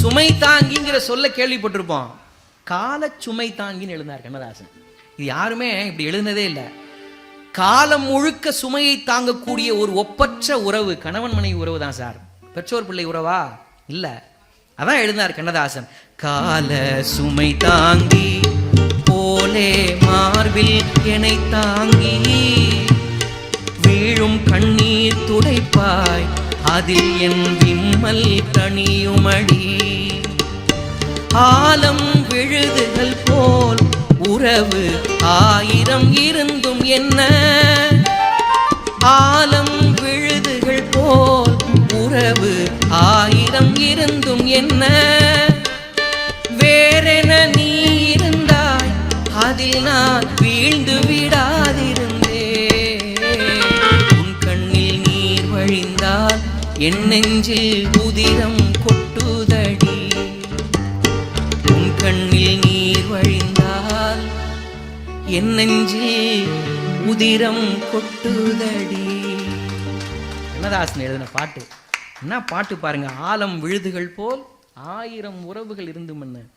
சுமை தாங்கிங்கிற சொல்ல கேள்விப்பட்டிருப்போம். கால சுமை தாங்கின்னு எழுதினார் கண்ணதாசன். இது யாருமே இப்படி எழுதினதே இல்லை. காலம் முழுக்க சுமையை தாங்கக்கூடிய ஒரு ஒப்பற்ற உறவு கணவன் மனைவி உறவு தான் சார். பெற்றோர் பிள்ளை உறவா இல்ல. அதான் எழுதினார் கண்ணதாசன். கால சுமை தாங்கி போலே மார்பில் என்னை தாங்கி வீழும் கண்ணீர் துடைப்பாய் அதில் என் விம்மல் தனியுமடி. ஆலம் விழுதுகள் போல் உறவு 1000 இருந்தும் என்ன, ஆலம் விழுதுகள் போல் உறவு 1000 இருந்தும் என்ன, வேறென நீ இருந்தாய் அதில் நான் வீழ்ந்து விடாதிருந்தே. உன் கண்ணில் நீர் வழிந்தால் என் நெஞ்சில் உதிரம் கொட்டுதடி. உன் கண்ணில் நீர் வழிந்தால் என் நெஞ்சில் உதிரம் கொட்டுதடி. கண்ணதாசன் எழுதின பாட்டு. என்ன பாட்டு பாருங்க. ஆலம் விழுதுகள் போல் 1000 உறவுகள் இருந்தும் என்ன.